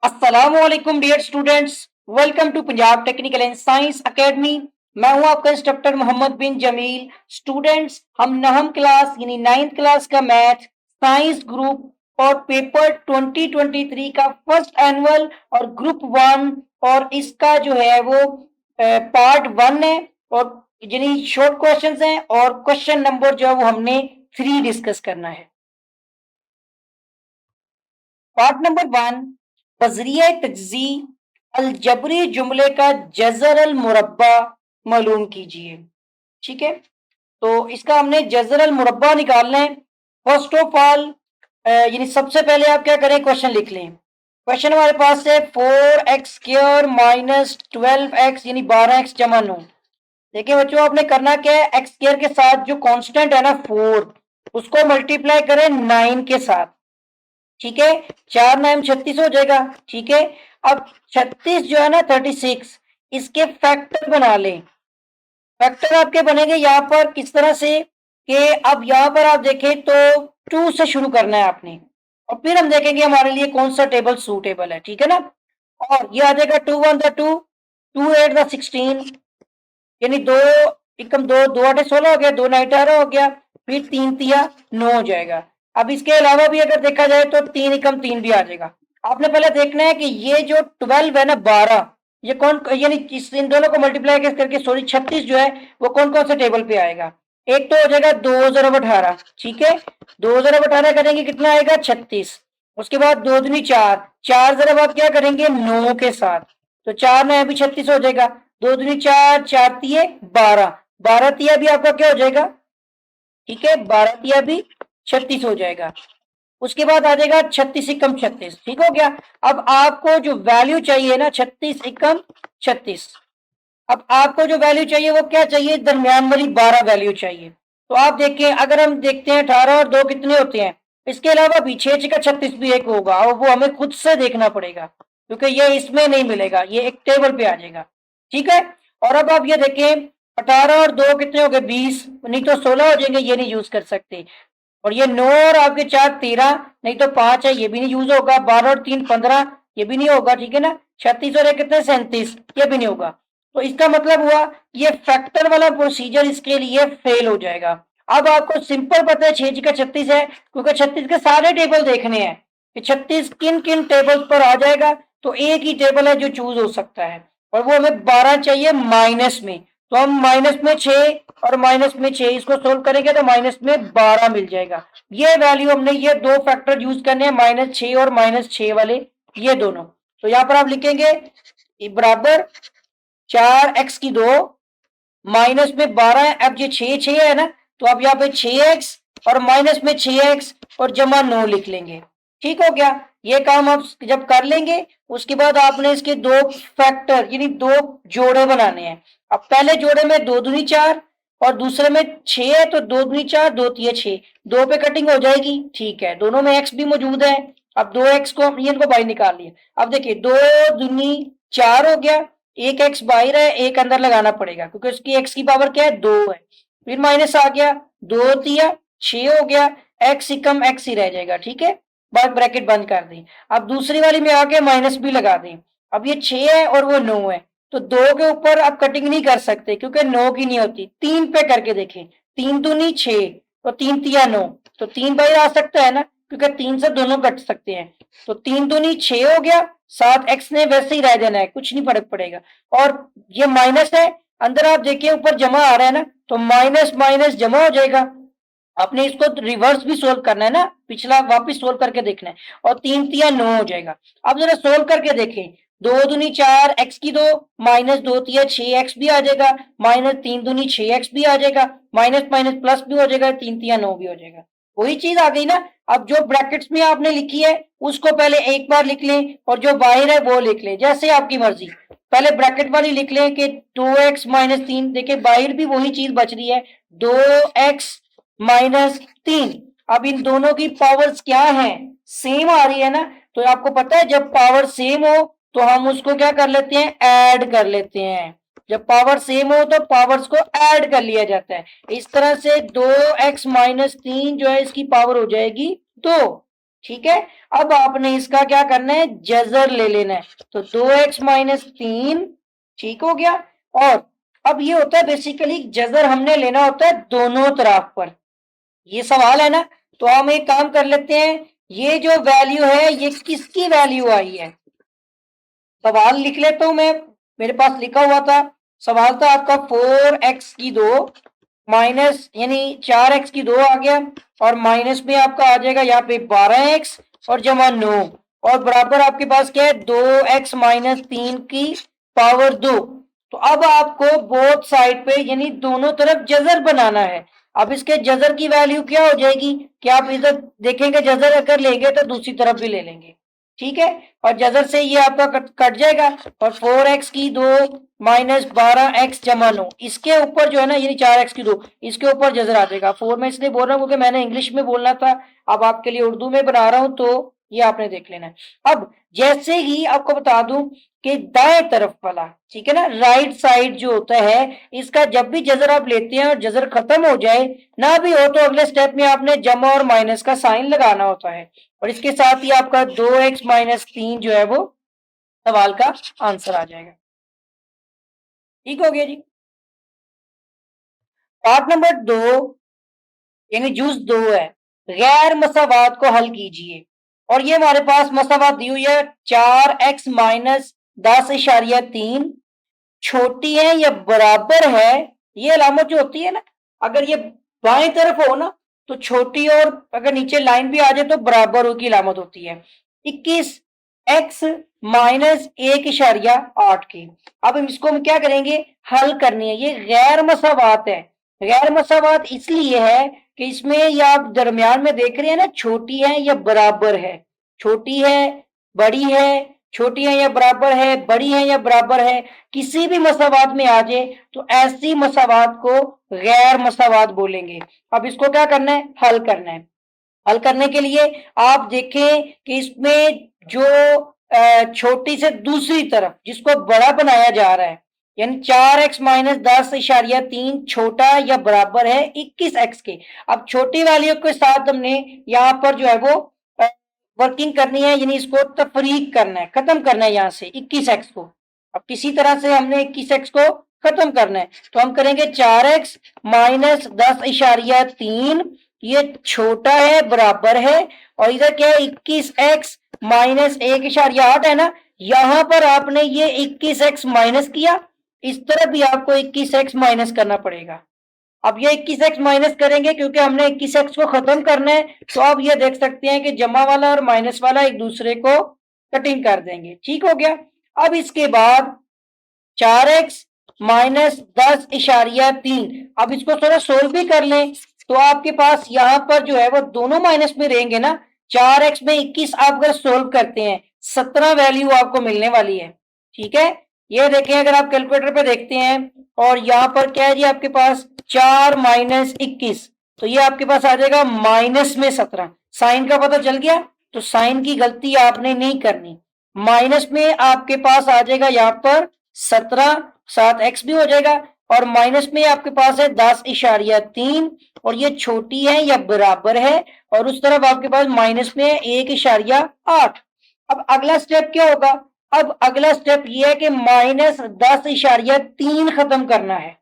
अस्सलामुअलैकुम dear students. Welcome to Punjab technical and science academy. मैं हूं आपका इंस्ट्रक्टर मोहम्मद बिन जमील। स्टूडेंट्स, हम नहम क्लास यानी 9th क्लास का मैथ साइंस ग्रुप और पेपर 2023 का फर्स्ट एनुअल और ग्रुप 1 और इसका जो है वो पार्ट 1 है और यानी शॉर्ट क्वेश्चंस हैं और क्वेश्चन नंबर जो है वो हमने 3 डिस्कस करना है। पार्ट नंबर 1, बजरिया तज्जी अलजबरी जुमले का जजर अल मुरब्बा मालूम कीजिए। ठीक है, तो इसका हमने जजर अल मुरब्बा निकालना है। फर्स्ट ऑफ ऑल यानी सबसे पहले आप क्या करें, क्वेश्चन लिख लें। क्वेश्चन हमारे पास है 4x² माइनस 12x यानी 12x जमा 9। देखिए बच्चों, आपने करना क्या है, एक्स स्क्वायर के साथ जो कांस्टेंट है ना 4, उसको मल्टीप्लाई करें 9 के साथ। ठीक है, 4×9 = 36 हो जाएगा। ठीक है, अब 36 जो है ना 36, इसके फैक्टर बना लें। फैक्टर आपके बनेंगे यहाँ पर किस तरह से कि अब यहाँ पर आप देखें तो 2 से शुरू करना है आपने और फिर हम देखेंगे हमारे लिए कौन सा टेबल सूटेबल है। ठीक है ना, और ये आ जाएगा 2×1 = 2, 2×8 = 16 यानी दो एकम दो, 2×8 = 16 हो गया, 2×9 = 18 हो गया, फिर 3×3 = 9 हो जाएगा। अब इसके अलावा भी अगर देखा जाए तो 3×3 भी आ जाएगा। आपने पहले देखना है कि ये जो 12 है ना 12, ये कौन यानी इन दोनों को मल्टीप्लाई करके सॉरी 36 जो है वो कौन कौन से टेबल पे आएगा। एक तो हो जाएगा 2 × 18। ठीक है, 2 × 18 करेंगे कितना आएगा 36। उसके बाद 2×2 = 4, 4 जरा आप क्या करेंगे 9 के साथ, तो 4 में अभी 36 हो जाएगा। 2×2 = 4, 4×3 = 12, 12×3 भी आपका क्या हो जाएगा। ठीक है, 12×3 भी 36 हो जाएगा। उसके बाद आ जाएगा 36×36। ठीक हो गया। अब आपको जो वैल्यू चाहिए ना 36×36, अब आपको जो वैल्यू चाहिए वो क्या चाहिए, दरमियान वाली 12 वैल्यू चाहिए। तो आप देखें, अगर हम देखते हैं 18 और 2 कितने होते हैं, इसके अलावा भी 6×6 = 36 भी एक होगा और वो हमें खुद से देखना पड़ेगा क्योंकि ये इसमें नहीं मिलेगा, ये एक टेबल पे आ जाएगा। ठीक है, और अब आप ये देखें 18 और 2 कितने हो गए 20, नहीं तो 16 हो जाएंगे, ये नहीं यूज कर सकते। और ये 9 और आपके 4 13, नहीं तो 5 है, ये भी नहीं यूज होगा। 12 और 3 15, ये भी नहीं होगा। ठीक है ना, 36 और 1 कितने 37, ये भी नहीं होगा। तो इसका मतलब हुआ ये फैक्टर वाला प्रोसीजर इसके लिए फेल हो जाएगा। अब आपको सिंपल पता है 6×36 है क्योंकि 36 के सारे टेबल देखने हैं कि 36 किन किन टेबल पर आ जाएगा, तो एक ही टेबल है जो चूज हो सकता है और वो हमें 12 चाहिए माइनस में। तो हम -6 और -6 इसको सोल्व करेंगे तो -12 मिल जाएगा। ये वैल्यू हमने ये दो फैक्टर यूज करने हैं, -6 और -6 वाले, ये दोनों। तो यहाँ पर आप लिखेंगे बराबर 4x² -12 है। अब ये 6 है ना, तो आप यहाँ पे 6x और -6x और जमा 9 लिख लेंगे। ठीक हो गया, ये काम आप जब कर लेंगे उसके बाद आपने इसके दो फैक्टर यानी दो जोड़े बनाने हैं। अब पहले जोड़े में 2×4 और दूसरे में 6 है, तो 2×4 2×3 6, 2 पे कटिंग हो जाएगी। ठीक है, दोनों में x भी मौजूद है। अब 2x को इनको बाहर निकाल लिया। अब देखिए 2×4 हो गया, एक एक्स बाहर है, एक अंदर लगाना पड़ेगा क्योंकि उसकी एक्स की पावर क्या है 2 है। फिर माइनस आ गया, 2×3 = 6 हो गया, एक्स कम एक्स ही रह जाएगा। ठीक है, बाद ब्रैकेट बंद कर दें। अब दूसरी वाली में आके माइनस भी लगा दें। अब ये 6 है और वो 9 है, तो 2 के ऊपर आप कटिंग नहीं कर सकते क्योंकि 9 की नहीं होती। 3 पे करके देखें, 3×2 = 6 और 3×3 = 9, तो 3 बाहर आ सकता है ना क्योंकि 3 से दोनों कट सकते हैं। तो 3×2 = 6 हो गया, साथ एक्स ने वैसे ही रह जाना है, कुछ नहीं फर्क पड़ेगा। और ये माइनस है, अंदर आप देखिए ऊपर जमा आ रहा है ना, तो माइनस माइनस जमा हो जाएगा। आपने इसको रिवर्स भी सोल्व करना है ना, पिछला वापस सोल्व करके देखना है, और 3×3 = 9 हो जाएगा। अब जरा सोल्व करके देखें, 2×4 x², -2×3 6x भी आ जाएगा, -3×2 6x भी आ जाएगा, माइनस माइनस प्लस भी हो जाएगा, 3×3 = 9 भी हो जाएगा। वही चीज आ गई ना। अब जो ब्रैकेट्स में आपने लिखी है उसको पहले एक बार लिख लें और जो बाहर है वो लिख लें, जैसे आपकी मर्जी। पहले ब्रैकेट वाली लिख लें कि 2x - 3, देखिए बाहर भी वही चीज बच रही है, 2x - 3। अब इन दोनों की पावर्स क्या है, सेम आ रही है ना। तो आपको पता है जब पावर सेम हो तो हम उसको क्या कर लेते हैं, ऐड कर लेते हैं। जब पावर सेम हो तो पावर्स को ऐड कर लिया जाता है। इस तरह से 2x - 3 जो है इसकी पावर हो जाएगी 2, ठीक है। अब आपने इसका क्या करना है, जजर ले लेना है, तो 2x-3, ठीक हो गया। और अब ये होता है बेसिकली जजर हमने लेना होता है दोनों तरफ पर, ये सवाल है ना। तो हम एक काम कर लेते हैं, ये जो वैल्यू है ये किसकी वैल्यू आई है, सवाल लिख लेता हूं मैं, मेरे पास लिखा हुआ था, सवाल था आपका 4x की 2 माइनस यानी 4x की 2 आ गया, और माइनस में आपका आ जाएगा यहाँ पे 12x और जमा 9, और बराबर आपके पास क्या है 2x-3 की पावर 2। तो अब आपको बोथ साइड पे यानी दोनों तरफ जजर बनाना है। अब इसके जजर की वैल्यू क्या हो जाएगी कि आप इधर देखेंगे जजर अगर लेंगे तो दूसरी तरफ भी ले लेंगे, ठीक है। और जजर से ये आपका कट जाएगा, और 4x की 2 माइनस 12x जमा 9, इसके ऊपर जो है ना यानी 4x की 2, इसके ऊपर जजर आ जाएगा। 4 में इसलिए बोल रहा हूँ क्योंकि मैंने इंग्लिश में बोलना था, अब आपके लिए उर्दू में बना रहा हूं, तो ये आपने देख लेना है। अब जैसे ही आपको बता दूं कि दाएं तरफ वाला, ठीक है ना, राइट साइड जो होता है, इसका जब भी जजर आप लेते हैं और जजर खत्म हो जाए ना भी हो, तो अगले स्टेप में आपने जमा और माइनस का साइन लगाना होता है, और इसके साथ ही आपका 2x-3 जो है वो सवाल का आंसर आ जाएगा। ठीक हो गया जी। पार्ट नंबर 2 यानी जूस 2 है, गैर मसावात को हल कीजिए। और ये हमारे पास मसावात दी हुई है 4x-10.3 छोटी है या बराबर है। ये अलामत जो होती है ना, अगर ये बाएं तरफ हो ना तो छोटी, और अगर नीचे लाइन भी आ जाए तो बराबर हो की अलामत होती है। 21x-1.8 की। अब इसको हम क्या करेंगे, हल करनी है। ये गैर मसावात है, गैर मसावात इसलिए है कि इसमें ये आप दरमियान में देख रहे हैं ना, छोटी है या बराबर है, छोटी है बड़ी है, छोटी है या बराबर है, बड़ी है या बराबर है, किसी भी मसावात में आ जाए तो ऐसी मसावात को गैर मसावात बोलेंगे। अब इसको क्या करना है, हल करना है। हल करने के लिए आप देखें कि इसमें जो छोटी से दूसरी तरफ जिसको बड़ा बनाया जा रहा है, यानी 4x-10.3 छोटा या बराबर है 21x के। अब छोटी वैल्यू के साथ हमने यहाँ पर जो है वो वर्किंग करनी है, यानी इसको तफरीक करना है, खत्म करना है यहाँ से 21x को। अब किसी तरह से हमने 21x को खत्म करना है, तो हम करेंगे 4x-10.3, ये छोटा है बराबर है, और इधर क्या है 21x-1.8 है ना, यहां पर आपने ये 21x माइनस किया, इस तरफ भी आपको 21x माइनस करना पड़ेगा। अब ये 21x माइनस करेंगे क्योंकि हमने 21x को खत्म करना है, तो अब ये देख सकते हैं कि जमा वाला और माइनस वाला एक दूसरे को कटिंग कर देंगे। ठीक हो गया। अब इसके बाद 4x-10.3, अब इसको थोड़ा सोल्व भी कर लें, तो आपके पास यहाँ पर जो है वो दोनों माइनस में रहेंगे ना। 4x में 21 आप अगर सोल्व करते हैं 17 वैल्यू आपको मिलने वाली है। ठीक है, ये देखें अगर आप कैलकुलेटर पे देखते हैं, और यहाँ पर क्या है जी आपके पास 4-21, तो ये आपके पास आ जाएगा माइनस में 17। साइन का पता चल गया, तो साइन की गलती आपने नहीं करनी। माइनस में आपके पास आ जाएगा यहाँ पर 17, 7x भी हो जाएगा, और माइनस में आपके पास है 10.3, और ये छोटी है या बराबर है, और उस तरफ आपके पास माइनस में 1.8। अब अगला स्टेप क्या होगा, अब अगला स्टेप ये है कि -10.3 खत्म करना है।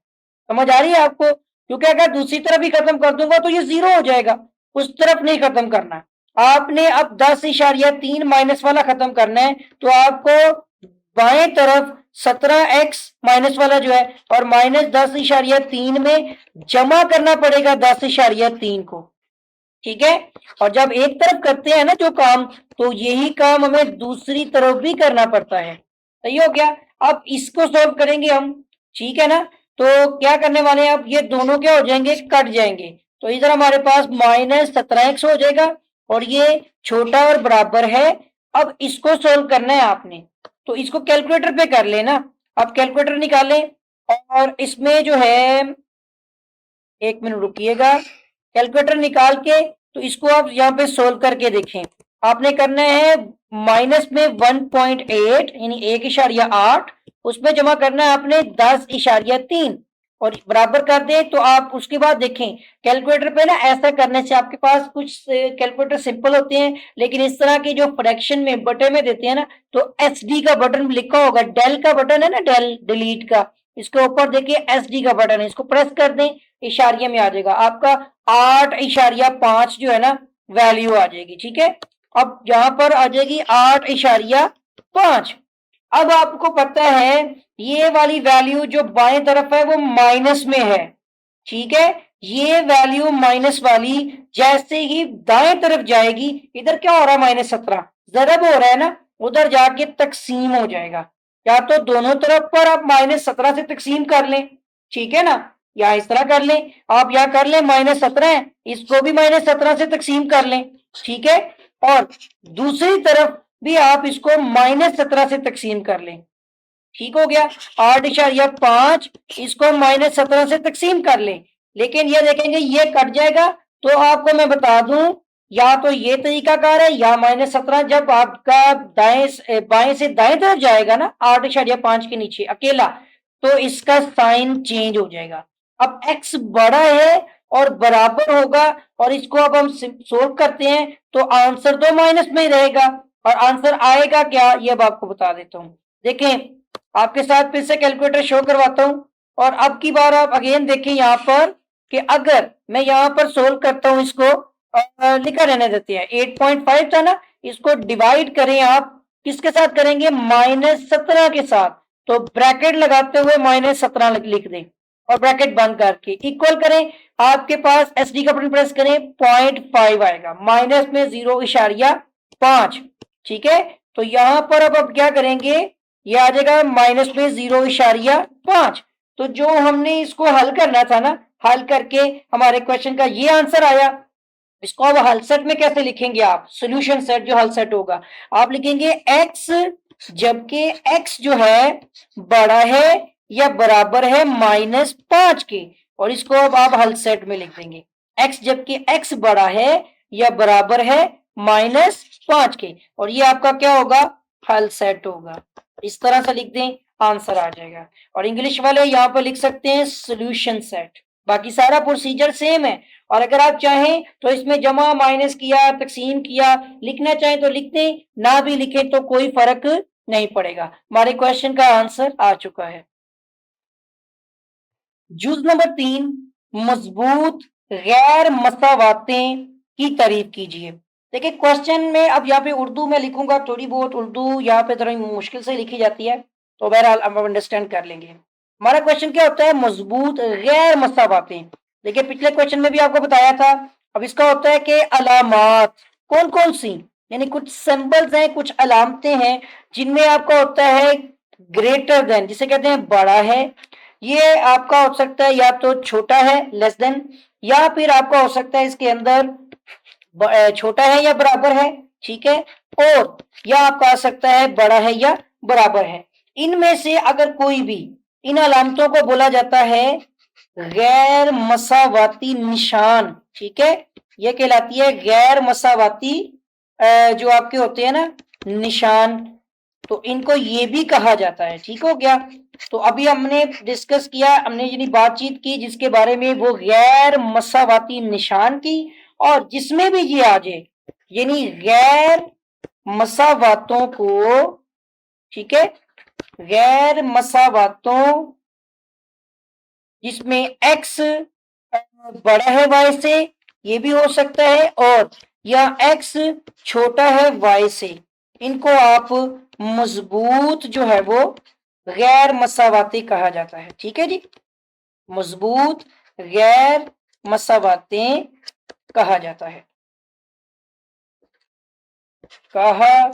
समझ आ रही है आपको, क्योंकि अगर दूसरी तरफ ही खत्म कर दूंगा तो ये 0 हो जाएगा, उस तरफ नहीं खत्म करना। आपने अब 10.3 माइनस वाला खत्म करना है, तो आपको बाएं तरफ 17x माइनस वाला जो है और -10.3 में जमा करना पड़ेगा 10.3 को। ठीक है, और जब एक तरफ करते हैं ना जो काम, तो यही काम हमें दूसरी तरफ भी करना पड़ता है। सही हो गया। अब इसको सॉल्व करेंगे हम, ठीक है ना। तो क्या करने वाले हैं, अब ये दोनों क्या हो जाएंगे, कट जाएंगे, तो इधर हमारे पास -17x हो जाएगा, और ये छोटा और बराबर है। अब इसको सोल्व करना है आपने, तो इसको कैलकुलेटर पे कर लेना। अब कैलकुलेटर निकालें, और इसमें जो है, एक मिनट रुकिएगा, कैलकुलेटर निकाल के तो इसको आप यहाँ पे सोल्व करके देखें। आपने करना है माइनस में 1.8 यानी 1.8, उसमें जमा करना है आपने 10.3, और बराबर कर दें तो आप उसके बाद देखें कैलकुलेटर पे ना ऐसा करने से आपके पास कुछ कैलकुलेटर सिंपल होते हैं, लेकिन इस तरह के जो फ्रैक्शन में बटन में देते हैं ना, तो एसडी का बटन लिखा होगा, डेल का बटन है ना, डेल डिलीट का, इसके ऊपर देखिए एसडी का बटन है, इसको प्रेस कर दें, इशारिया में आ जाएगा आपका 8.5 जो है ना वैल्यू आ जाएगी। ठीक है, अब यहां पर आ जाएगी 8.5। अब आपको पता है ये वाली वैल्यू जो बाएं तरफ है वो माइनस में है। ठीक है, ये वैल्यू माइनस वाली जैसे ही दाएं तरफ जाएगी, इधर क्या हो रहा है -17 जरब हो रहा है ना, उधर जाके तकसीम हो जाएगा। या तो दोनों तरफ पर आप -17 से तकसीम कर लें, ठीक है ना, या इस तरह कर लें, आप यहां कर लें -17, इसको भी -17 से तकसीम कर लें। ठीक है, और दूसरी तरफ भी आप इसको -17 से तकसीम कर लें। ठीक हो गया, 8.5 इसको -17 से तकसीम कर लें, लेकिन ये देखेंगे ये कट जाएगा। तो आपको मैं बता दूं, या तो ये तरीकाकार है या -17 जब आपका बाएं से दाएं तरफ जाएगा ना 8.5 के नीचे अकेला, तो इसका साइन चेंज हो जाएगा। अब x बड़ा है और बराबर होगा, और इसको अब हम सोल्व करते हैं तो आंसर तो माइनस में ही रहेगा, और आंसर आएगा क्या ये अब आपको बता देता हूं। देखें, आपके साथ फिर से कैलकुलेटर शो करवाता हूं, और अब की बार आप अगेन देखें यहाँ पर कि अगर मैं यहाँ पर सोल्व करता हूं इसको, लिखा रहने देते हैं 8.5 था ना, इसको डिवाइड करें आप किसके साथ करेंगे, -17 के साथ, तो ब्रैकेट लगाते हुए -17 लिख दें और ब्रैकेट बंद करके इक्वल करें। आपके पास एसडी का बटन प्रेस करें, 0.5 आएगा, माइनस में 0.5। ठीक है, तो यहां पर अब क्या करेंगे, ये आ जाएगा माइनस में 0.5। तो जो हमने इसको हल करना था ना, हल करके हमारे क्वेश्चन का ये आंसर आया। इसको अब हल सेट में कैसे लिखेंगे आप, सोल्यूशन सेट जो हल सेट होगा, आप लिखेंगे x, जबकि x जो है बड़ा है या बराबर है -5 के, और इसको अब आप हल सेट में लिख देंगे, x जबकि x बड़ा है या बराबर है -5 के, और ये आपका क्या होगा, हल सेट होगा। इस तरह से लिख दें, आंसर आ जाएगा। और इंग्लिश वाले यहाँ पर लिख सकते हैं सोल्यूशन सेट। बाकी सारा प्रोसीजर सेम है, और अगर आप चाहें तो इसमें जमा माइनस किया, तकसीम किया, लिखना चाहें तो लिख दें, ना भी लिखें तो कोई फर्क नहीं पड़ेगा। हमारे क्वेश्चन का आंसर आ चुका है। जुज नंबर 3, मजबूत गैर मसावातें की तारीफ कीजिए। देखिए क्वेश्चन में अब यहाँ पे उर्दू में लिखूंगा, थोड़ी बहुत उर्दू यहाँ पे थोड़ी मुश्किल से लिखी जाती है, तो बहरहाल हम अंडरस्टैंड कर लेंगे। हमारा क्वेश्चन क्या होता है, मजबूत गैर मसावातें। देखिए पिछले क्वेश्चन में भी आपको बताया था। अब इसका होता है कि अलामात कौन कौन सी, यानी कुछ सिंबल्स हैं, कुछ अलामतें हैं जिनमें आपका होता है ग्रेटर देन, जिसे कहते हैं बड़ा है, ये आपका हो सकता है या तो छोटा है लेस देन, या फिर आपका हो सकता है इसके अंदर छोटा है या बराबर है। ठीक है, और या आपका आ सकता है बड़ा है या बराबर है। इनमें से अगर कोई भी इन अलामतों को बोला जाता है गैर मसावाती निशान। ठीक है, यह कहलाती है गैर मसावाती जो आपके होते हैं ना निशान, तो इनको ये भी कहा जाता है। ठीक हो गया, तो अभी हमने डिस्कस किया, हमने यानी बातचीत की जिसके बारे में, वो गैर मसावाती निशान की, और जिसमें भी ये आ जाए यानी गैर मसावातों को, ठीक है, गैर मसावातों जिसमें x बड़ा है y से, ये भी हो सकता है, और या x छोटा है y से, इनको आप मजबूत जो है वो गैर मसावाती कहा जाता है। ठीक है जी, मजबूत गैर मसावातें कहा जाता है, कहा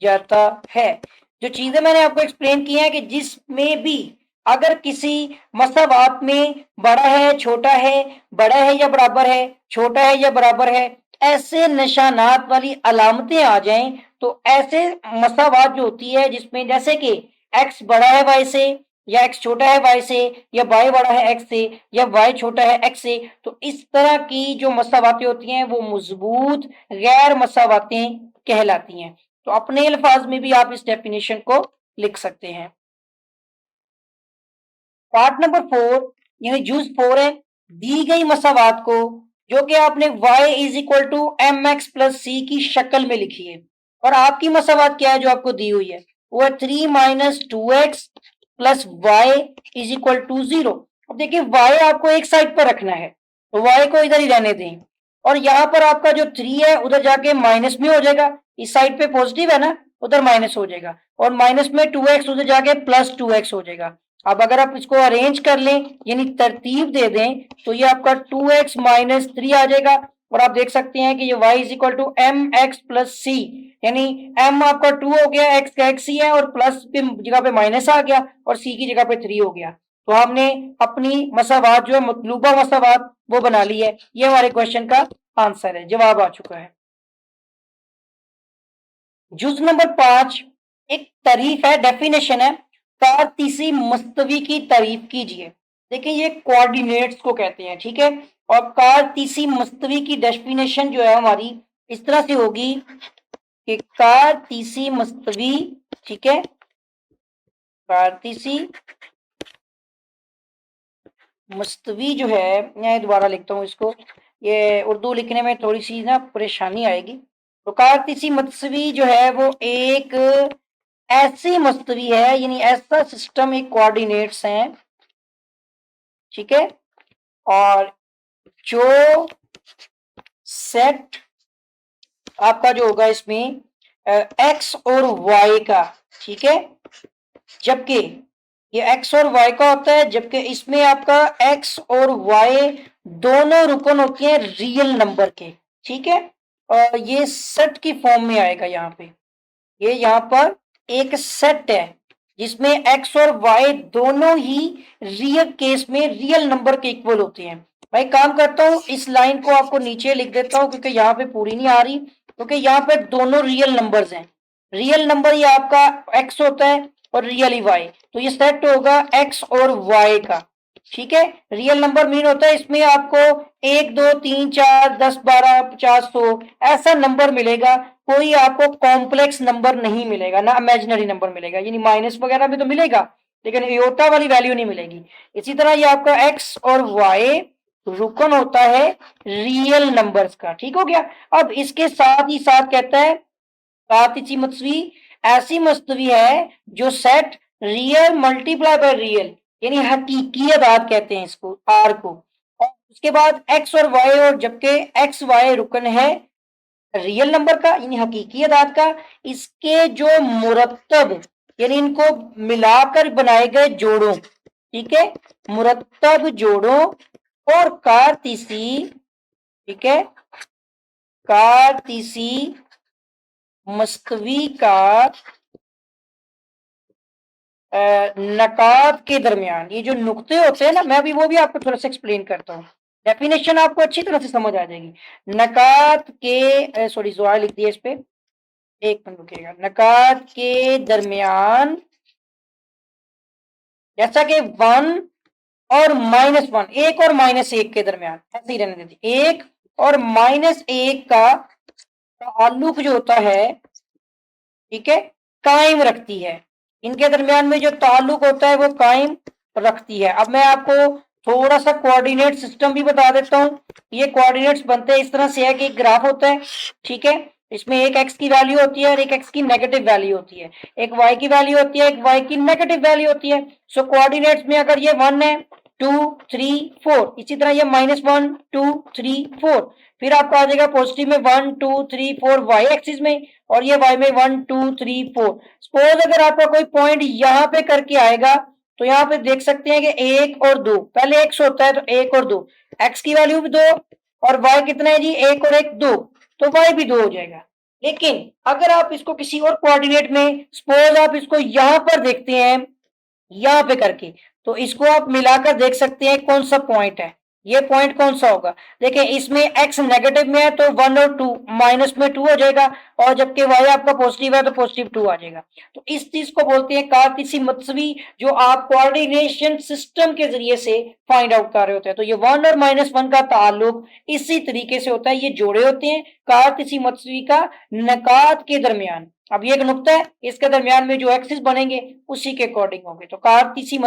जाता है। जो चीजें मैंने आपको एक्सप्लेन की हैं कि जिसमें भी अगर किसी मसावात में बड़ा है छोटा है, बड़ा है या बराबर है, छोटा है या बराबर है, ऐसे निशानात वाली अलामतें आ जाएं, तो ऐसे मसावात जो होती है जिसमें जैसे कि x बड़ा है y से, या x छोटा है y से, या y बड़ा है x से, या y छोटा है x से, तो इस तरह की जो मसावातें होती हैं वो मजबूत गैर मसावातें कहलाती हैं। तो अपने अल्फाज में भी आप इस डेफिनेशन को लिख सकते हैं। पार्ट नंबर 4, यानी जुज 4 है। दी गई मसावात को जो कि आपने y is equal to M X plus C की शक्ल में लिखी है, और आपकी मसावात क्या है जो आपको दी हुई है, वो है 3 minus two x plus y is equal to 0। अब देखिए y आपको एक साइड पर रखना है, तो y को इधर ही रहने दें, और यहाँ पर आपका जो 3 है उधर जाके माइनस में हो जाएगा, इस साइड पे पॉजिटिव है ना, उधर माइनस हो जाएगा, और माइनस में 2x उधर जाके प्लस 2x हो जाएगा। अब अगर आप इसको अरेंज कर लें यानी तरतीब दे दें तो ये आपका 2x माइनस 3 आ जाएगा, और आप देख सकते हैं कि ये y is equal to M X plus C, यानी m आपका 2 हो गया, x का x ही है, और प्लस की जगह पे माइनस आ गया, और c की जगह पे 3 हो गया। तो हमने अपनी मसावात जो है मतलूबा मसावात वो बना ली है। ये हमारे क्वेश्चन का आंसर है, जवाब आ चुका है। जुज नंबर 5 एक तारीफ है, डेफिनेशन है, कारतीसी मस्तवी की तारीफ कीजिए। देखिए ये कोऑर्डिनेट्स को कहते हैं, ठीक है, और कारतीसी मस्तवी की डेफिनेशन जो है हमारी इस तरह से होगी कि कारतीसी मस्तवी, ठीक है, कारतीसी मस्तवी जो है, मैं दोबारा लिखता हूँ इसको, ये उर्दू लिखने में थोड़ी सी ना परेशानी आएगी। तो कारतीसी मस्तवी जो है वो एक ऐसी मस्तवी है, यानी ऐसा सिस्टम, एक कोऑर्डिनेट्स हैं, ठीक है, और जो सेट आपका जो होगा इसमें एक्स और वाई का, ठीक है, जबकि ये एक्स और वाई का होता है, जबकि इसमें आपका एक्स और वाई दोनों रुकन होती हैं रियल नंबर के, ठीक है, और ये सेट की फॉर्म में आएगा यहाँ पे। ये यहाँ पर एक सेट है जिसमें एक्स और वाई दोनों ही रियल केस में रियल नंबर के इक्वल होते हैं। भाई काम करता हूं, इस लाइन को आपको नीचे लिख देता हूं क्योंकि यहाँ पे पूरी नहीं आ रही, क्योंकि यहाँ पे दोनों रियल नंबर्स हैं। रियल नंबर ये आपका एक्स होता है और रियल ही वाई, तो ये सेट होगा एक्स और वाई का, ठीक है। रियल नंबर मीन होता है इसमें आपको 1 2 3 4 10 12 50 100 ऐसा नंबर मिलेगा, कोई आपको कॉम्प्लेक्स नंबर नहीं मिलेगा, ना इमेजिनरी नंबर मिलेगा, यानी माइनस वगैरह भी तो मिलेगा लेकिन इयोटा वाली वैल्यू नहीं मिलेगी। इसी तरह ये आपका एक्स और वाई रुकन होता है रियल नंबर्स का, ठीक हो गया। अब इसके साथ ही साथ कहता है कातिची मत्सवी ऐसी मस्तवी है जो set real multiply by real, यानी हकीकी अदाद कहते हैं इसको, आर को, और उसके बाद एक्स और वाई, और जबकि एक्स वाई रुकन है रियल नंबर का यानी हकीकी अदाद का, इसके जो मुरत्तब यानी इनको मिलाकर बनाए गए जोड़ों, ठीक है, मुरत्तब जोड़ों और कारतीसी, ठीक है, कारतीसी मस्तवी का नकात के दरमियान, ये जो नुक्ते होते हैं ना, मैं अभी वो भी आपको थोड़ा सा एक्सप्लेन करता हूँ, डेफिनेशन आपको अच्छी तरह से समझ आ जाएगी। नकात के सॉरी जोआ लिख दिया इस पे, एक मिनट रुकिएगा, नकात के दरमियान, जैसा कि 1 और -1, एक और -1 के दरमियान, ऐसे ही रहने देती, एक और -1 का ताल्लुक जो होता है, ठीक है, कायम रखती है, इनके दरमियान में जो ताल्लुक होता है वो कायम रखती है। अब मैं आपको थोड़ा सा कोऑर्डिनेट सिस्टम भी बता देता हूँ। ये कोऑर्डिनेट्स बनते हैं इस तरह से है कि एक ग्राफ होता है, ठीक है, इसमें एक एक्स की वैल्यू होती है और एक एक्स की नेगेटिव वैल्यू होती है, एक वाई की वैल्यू होती है, एक वाई की नेगेटिव वैल्यू होती है। सो कोऑर्डिनेट्स में अगर ये 1 है 2 3 4, इसी तरह ये -1 2 3 4, फिर आपको आ जाएगा पॉजिटिव में 1 2 3 4 वाई एक्सिस में, और ये वाई में 1 2 3 4। सपोज अगर आपका कोई पॉइंट यहाँ पे करके आएगा तो यहाँ पे देख सकते हैं कि 1 और 2, पहले एक्स होता है तो 1 और 2, एक्स की वैल्यू भी 2, और वाई कितना है जी 1 और 1 2, तो वाई भी 2 हो जाएगा। लेकिन अगर आप इसको किसी और कोऑर्डिनेट में, सपोज आप इसको यहाँ पर देखते हैं यहाँ पे करके, तो इसको आप मिलाकर देख सकते हैं कौन सा पॉइंट है, ये पॉइंट कौन सा होगा। देखिए इसमें x नेगेटिव में है तो 1 और 2, माइनस में 2 हो जाएगा, और जबकि y आपका पॉजिटिव है तो पॉजिटिव 2 आ जाएगा। तो इस चीज को बोलते हैं कारतीसी मत्सवी, जो आप कोऑर्डिनेशन सिस्टम के जरिए से फाइंड आउट कर रहे होते हैं। तो ये 1 और -1 का ताल्लुक इसी तरीके से होता है, ये जोड़े होते हैं कारतीसी मत्सवी का नकात के दरमियान। अब ये एक नुक्ता है, इसके दरमियान में जो एक्सिस बनेंगे उसी के अकॉर्डिंग होंगे। तो कार्तीसी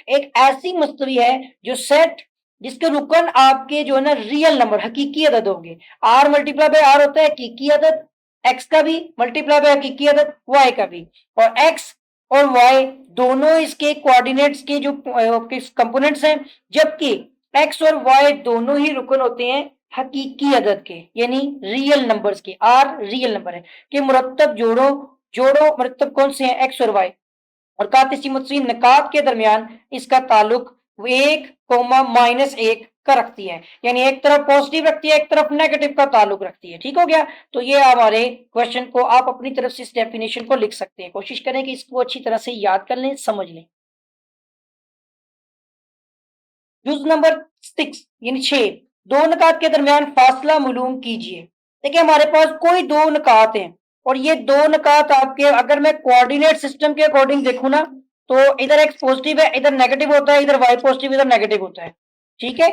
एक ऐसी मस्तवी है जो सेट जिसके रुकन आपके जो है ना रियल नंबर हकीकी अदद होंगे। आर मल्टीप्लाई बाय आर होता है हकीकी अदद, एक्स का भी मल्टीप्लाई बाय हकीकी अदद वाई का भी, और एक्स और वाई दोनों इसके कोऑर्डिनेट्स के जो कंपोनेंट्स हैं, जबकि एक्स और वाई दोनों ही रुकन होते हैं हकीकी अदद के, यानी रियल नंबर्स के। आर रियल नंबर है कि मुरत्तब जोड़ो, जोड़ो मुरत्तब कौन से हैं, एक्स और वाई, और कातिसी मुतसी नकात के दरमियान इसका ताल्लुक 1, -1 का रखती है, यानी एक तरफ पॉजिटिव रखती है, एक तरफ नेगेटिव का ताल्लुक रखती है। ठीक हो गया। तो ये हमारे क्वेश्चन को आप अपनी तरफ से इस डेफिनेशन को लिख सकते हैं। कोशिश करें कि इसको अच्छी तरह से याद कर लें, समझ लें। जुज नंबर 6 यानी 6, दो नकात के दरमियान फासला मालूम कीजिए। देखिए हमारे पास कोई दो नकात हैं और ये दो नकात आपके, अगर मैं कोऑर्डिनेट सिस्टम के अकॉर्डिंग देखूं ना, तो इधर एक्स पॉजिटिव है, इधर नेगेटिव होता है, इधर वाई पॉजिटिव, इधर नेगेटिव होता है। ठीक है,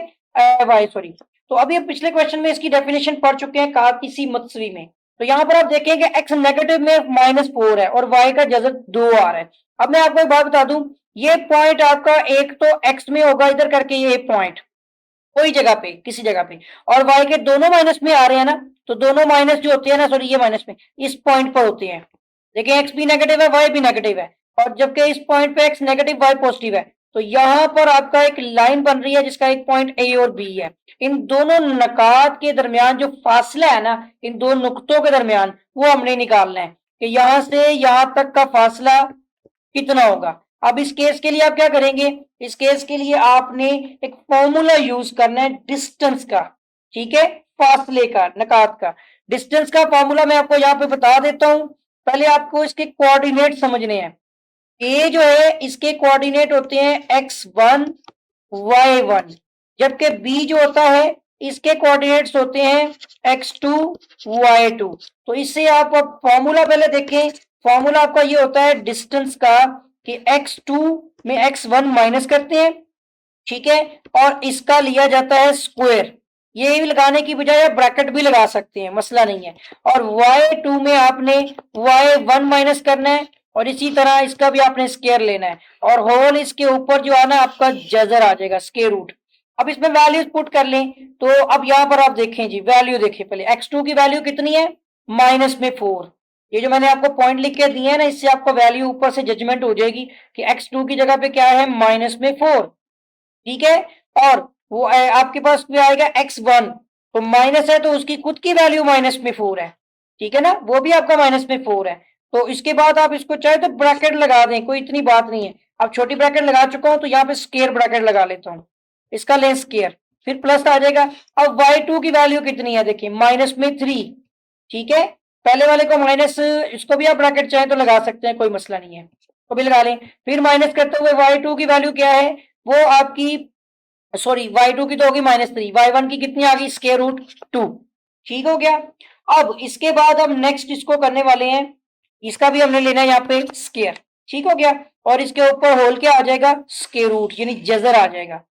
वाई सॉरी। तो अभी हम पिछले क्वेश्चन में इसकी डेफिनेशन पढ़ चुके हैं कातिसी मत्सवी में। तो यहाँ पर आप देखेंगे एक्स नेगेटिव में -4 है और वाई का जज़र 2 आ रहा है। अब मैं आपको एक बात बता दूं, ये पॉइंट आपका एक तो एक्स में होगा इधर करके, ये पॉइंट कोई जगह पे किसी जगह पे, और वाई के दोनों माइनस में आ रहे हैं ना, तो दोनों माइनस जो होते हैं ना, सॉरी ये माइनस में इस पॉइंट पर होते हैं। देखिए एक्स भी नेगेटिव है, वाई भी नेगेटिव है, और जबकि इस पॉइंट पे एक्स नेगेटिव वाई पॉजिटिव है, तो यहाँ पर आपका एक लाइन बन रही है जिसका एक पॉइंट ए और बी है। इन दोनों नकात के दरमियान जो फासला है ना, इन दो नुक्तों के दरमियान, वो हमने निकालना है कि यहां से यहां तक का फासला कितना होगा। अब इस केस के लिए आप क्या करेंगे, इस केस के लिए आपने एक फॉर्मूला यूज करना है डिस्टेंस का। ठीक है, फासले का, नकात का डिस्टेंस का फॉर्मूला मैं आपको यहाँ पे बता देता हूं। पहले आपको इसके कोऑर्डिनेट समझने हैं। ए जो है इसके कोऑर्डिनेट होते हैं x1 y1, जबकि बी जो होता है इसके कोऑर्डिनेट्स होते हैं x2 y2। तो इससे आप फॉर्मूला पहले देखें। फॉर्मूला आपका ये होता है डिस्टेंस का कि x2 में x1 माइनस करते हैं, ठीक है, और इसका लिया जाता है स्क्वायर। ये भी लगाने की बजाय आप ब्रैकेट भी लगा सकते हैं, मसला नहीं है। और y2 में आपने y1 माइनस करना है, और इसी तरह इसका भी आपने स्क्वायर लेना है, और होल इसके ऊपर जो है ना आपका जजर आ जाएगा, स्क्वायर रूट। अब इसमें वैल्यूज पुट कर लें। तो अब यहाँ पर आप देखें जी, वैल्यू देखिए पहले, x2 की वैल्यू कितनी है, -4। ये जो मैंने आपको पॉइंट लिख के दिए है ना, इससे आपको वैल्यू ऊपर से जजमेंट हो जाएगी कि x2 की जगह पे क्या है, -4। ठीक है, और वो आपके पास में आएगा x1, तो माइनस है तो उसकी खुद की वैल्यू -4 है। ठीक है ना, वो भी आपका -4 है। तो इसके बाद आप इसको चाहे तो ब्रैकेट लगा दें, कोई इतनी बात नहीं है। अब छोटी ब्रैकेट लगा चुका हूं तो यहाँ पे स्क्वायर ब्रैकेट लगा लेता हूँ, इसका लें स्क्वायर, फिर प्लस आ जाएगा। अब y2 की वैल्यू कितनी है, देखिए -3। ठीक है, पहले वाले को माइनस, इसको भी आप ब्रैकेट चाहे तो लगा सकते हैं, कोई मसला नहीं है, तो भी लगा लें। फिर माइनस करते हुए y2 की वैल्यू क्या है, वो आपकी, सॉरी y2 की तो होगी -3, y1 की कितनी आ गई, स्क्वायर रूट 2। ठीक हो गया। अब इसके बाद हम नेक्स्ट इसको करने वाले हैं, इसका भी हमने लेना है यहाँ पे स्क्वायर। ठीक हो गया, और इसके ऊपर होल क्या आ जाएगा, स्क्वायर रूट, यानी जजर आ जाएगा।